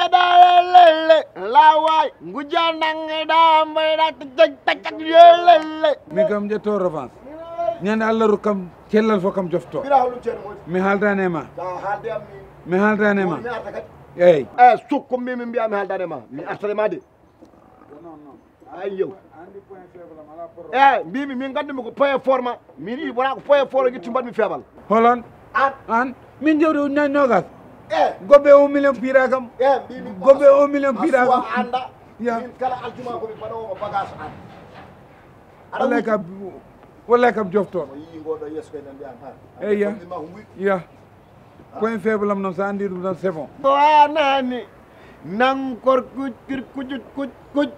dalele laway ngujanang damay tak yelele mi kam jetto revanche ñande Allah kam cellal fo kam jofto mi haldane ma mi haldane ma eyi sukko mi mbiya mi haldane ma mi artane ma de ay yow mbimi min gandumi ko point forma min yi wona ko point fort gitti mbaɗmi feebal holon an min jewde nogas gobe 1 million pira kam gobe 1 million pira kam anda ya min kala aljuma ko mi baɗowo bagage an wallahi kam jofto yi ngoɗo yesso koye nan mbiyan eyi ya point faible am noon so andi ɗum tan c'est bon wanani nankor kuj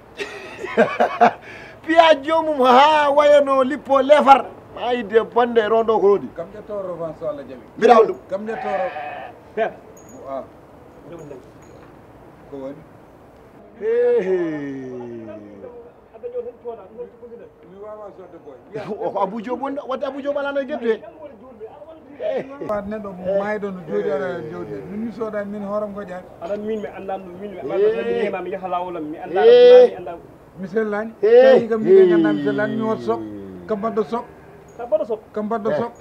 piya jomum ha wayano lippo lefar ma yidde bande rondo ko rodi kam ƴetto revanche so Allah jaɓi mbiɗa ɗum kam ƴetto ko woni mi wawa sodde boy o ko Abou Diop wonɗo wadde Abou Diop alano gueɗe wat neɗɗo mayɗo no jooɗi aɗa jawdi min mi soodani min hooram ko ƴaani aɗan min mi anndan ɗum min mi heema mi yaha lawolam mi annda mi annda mi sellani tawi kam mbiɗe ganduɗa mi sellani mi woto sok kam mbaɗɗo sok kam mbaɗɗo sok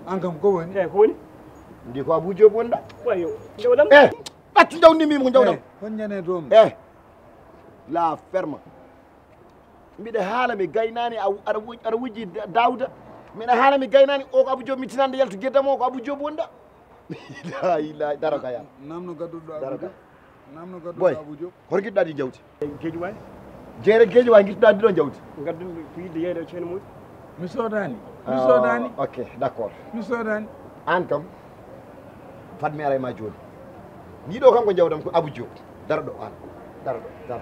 an kam ko woni ko woni ndi ko Abou Diop wonɗa wayo jawdam ɓaccu jawdimi ko jawdam hon ñane toon la ferme mbiɗa haala mi gaynani aɗa wujji Dawda mbiɗa haala mi gaynani o ko Abou Diop mi tinande yalto gueddam o ko Abou Diop wonɗa la ilaha daro ka yal namno gadduɗo daro ka namno gadduɗo boy Abou Diop hoto guiɗɗa ɗi jawdi geji way jeere geji way guittuɗa ɗi ɗon jawdi gaddumi ko yidde yeyde ceeno muɗum mi soodani mi soodani ok d' accord mi soodani an kam fatmi ara e ma joni ndiɗo kam ko jawdam ko Abou Diop daro ɗo an daro ɗo daro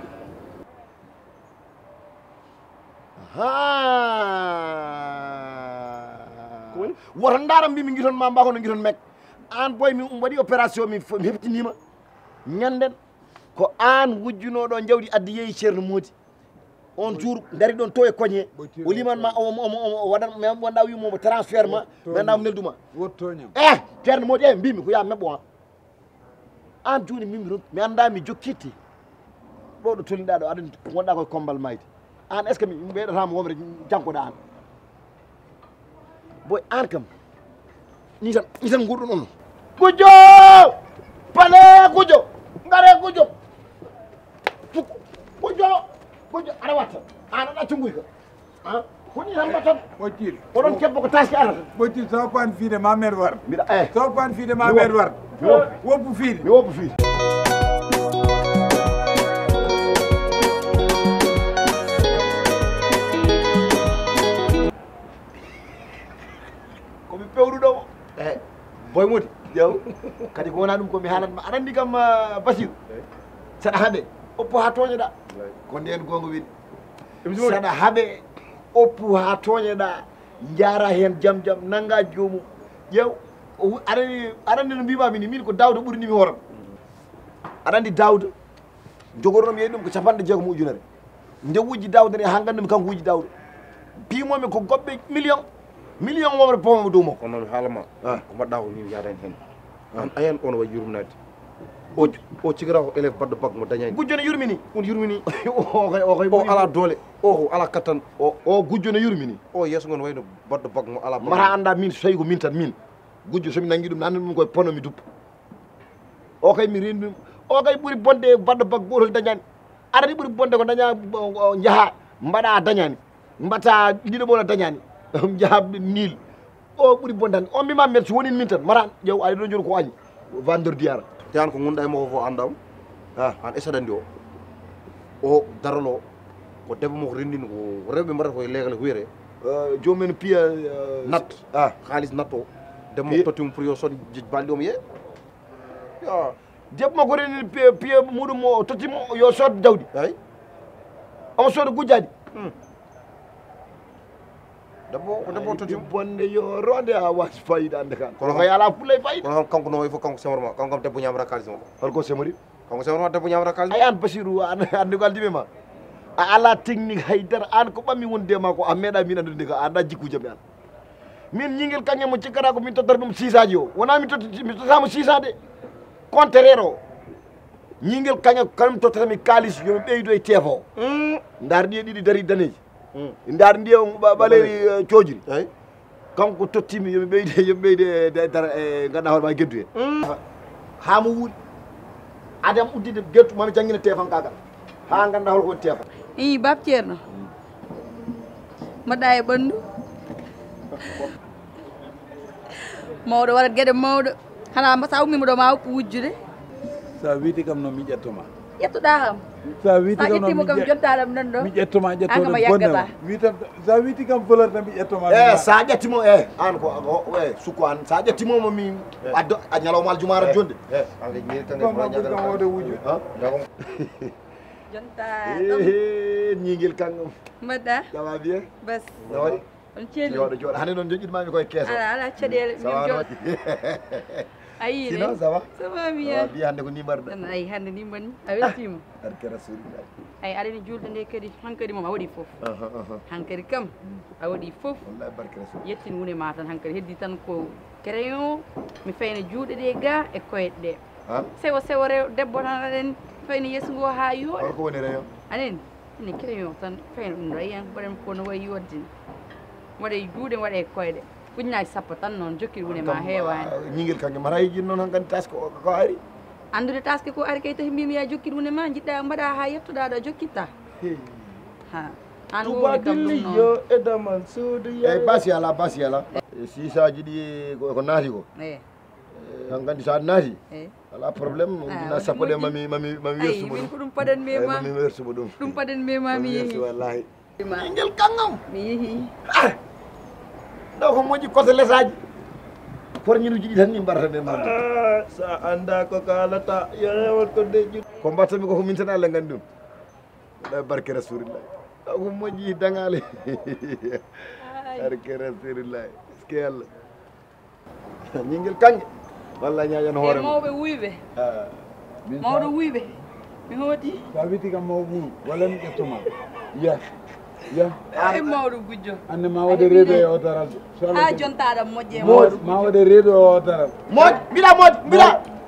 woto ndaara mbimi guiton ma mba kono guiton mek an boy mi waɗi opération mi heftinima ñanden ko an wujjunoɗo jawdi addi yeeyi ceerno Modi on jour dari ɗon to e koñe o liman ma omo waɗan wonɗa wimomo transfert ma maintenant nelduma wottoñam ceerno Modi mbimi ko ya meɓɓo an joni mimi mi anda mi jokkitti ɗo ɗo tolniɗa ɗo aɗa gonɗa koye kombal mayde an est ce que mi ɓeyɗatama womre jankoɗa an boy an kam ni tan gurɗo ɗon Gujjo pale Gujjo ngare Gujjo Gujjo aɗa watta an aɗa tunguy ka koni tan mbattan ɓoccir oɗon kebbo ko Taaske arata ɓoccir so pan fiide ma mere war mbiɗa so pan fiide ma mere war woppu fiide mi woppu fiide komi pewɗuɗo boy Modi ƴew kadi ko wona ɗum komi haalatma aɗa andi kam Basir saɗa haaɓe oppo ha toñoɗa ko nden gonga weɗi saɗa haaɓe oppu ha toñoɗa jaara hen jaam nangga jomum ƴew aɗa andi no mbimami ni min ko Dawda ɓurinimi hooram aɗa andi Dawda jogornomi yeyi ɗum ko 60 ujunere nde wujji Dawda ne ha gandumi kanko wujji Dawda pimomi ko goɓɓe million womre pomamo dow makko kono mi haalama ko mbaɗɗa ko min yadani hen an ayan on way yurminade o cigara ko élève baɗɗo bac mo dañani Gujjo ne yurmini on yurmini o ala doole o ala kattan o Gujjo ne yurmini o yeeso gon wayno baɗɗo bac mo ala mata anda min so tawi ko min tan min Gujjo somi nangui ɗum nande ɗum koye pono mi duppa o kay mi rendi o kay ɓuuri bonde baɗɗo bac gotol dañani arani ɓuuri bonde ko daña jaaha mbaɗa dañani mbatta ɗiɗo dañani jaaha nil o ɓuuri bondani on mbima men so woni min tan mara ƴew aɗa ɗo joni ko añi vendredi ara te an ko gonɗa e makko fof andam an esaɗandi o darolo ko debbo mo ko rendini ko rewɓe mbaɗata koye leegal huyere jomumen piya nat haalis natto debbo mo tottimo pour yo sod balɗe omo yee debbo mo ko rendini piya muɗum o tottimo yo sod jawdi ay omo sooda gujjaɗi debbo tottimo bonde yo ronde a wasi fayida ande kan kono kay ala fulla e fayida kono kanko no way fof kanko semorma kanko kam debbo ñamata kalis makko holko semori kanko semorma debbo ñamata kalis ay an Basiru ande ko aldime ma a ala technique haydara an ko ɓammi wonde ma ko a meeɗa min andude ka anda jikkujam e an min ñinguel kanƴe mo cikkata ko min tottata ɗum 6 aji o wona mi totamo 6 de contraire o ñingel kaña kanum tottami kalis yo ɓeydo e tefo ndar ndi ɗiɗi dari daneji ndar ndi ɓaleri coojiri kanko tottimi yomi ɓeyde dara e ganduɗa hoore ma geddu hen hamo wuuɗi adam uddide gettu mami jangguina tefan kagal ha ganduɗa holko woni tefan i bab ceerno mbaɗɗa e ɓandu mawɗo waɗat gueɗe mawɗo hana sa ummima ɗo ma uppu wujjude sa wiiti kam noon mi ƴettoma ƴettuɗa kam sa wiiti sa kam ƴettimo kam jottaɗam nan ɗo mi ƴettoma kama yaggata wiitan sa wiiti kam voleur tan mi ƴettoma sa ƴettimo an ko sukku an sa ƴettimomo mi addo a ñalawma aljumara jonde kam wode wujju jontaɗam ñiguel kangam mbaɗɗa ça va bien bas noy on ceeli jooɗo jooɗo hande noon joƴƴitmami koye keeso ala caɗele min jooɗo ayi sinon ça va ça va bien bi hande ko nimarɗa ayi hande ni mbanni a weltima barke rasulillah ayi aɗani julde nde kadi hankkadi moom a waɗi foof hankkadi kam a waɗi foof wallahi barke rasul yettin wune ma tan hankkadi heddi tan ko crayon mi fayna juuɗe ɗe ga e koyɗe ɗe sewo sewo rew debbo tan aɗen fayna yeeso ngo ha yooɗa holko woni rayon anen ine crayon tan fayna ɗum ɗo ayiyan waɗan ko no wayi yoddini waɗe juuɗe waɗe koyɗe ujunnaji sappo tan noon jokkiɗe wune ma heewani ñiguel kanke mata yijin noon han gandi taske ko ari andude taske ko ari kay tawi mbimi ya jokkiɗe wune ma jiɗɗa mbaɗa ha yettoɗa ɗo jokkitta ha an woni kam ɗum noon yo edaman suudu eyyi basi ala sisaji ɗi ko naati ko han gandi sa naati ala probléme ujunnaji sappo ɗe mami wersumo min ko ɗum paɗanmi ma mami wersumo ɗum paɗanmi ma mi yeehi wallahi ñiguel kangam mi yeehi ɗo ko moƴƴi koto lesaji porñinuji ɗi tan ni mbarata ɓe mamde sa anda ko kalata yorewon ko deƴƴu ko mbattami koko min tan Allah gandi ɗum ɗa barke rasulillah ɗo ko moƴƴi dangale barke rasulillah est ce que Allah ñingel kange walla ñaƴan hoore mawɓe wuyɓe mawɗo wuyɓe mi hooti sa wiiti kam maw ɓuuru walla mi ƴettoma ya ay mawɗo gujjo ande ma waɗe reedo e o daral ha jontaɗam moƴƴe ma waɗe reedo e o daral moƴƴi mbiɗa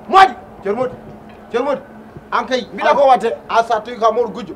moƴƴi ceerno moƴƴi an kay mbiɗa ko watte an sa tawi ka mawɗo gujjo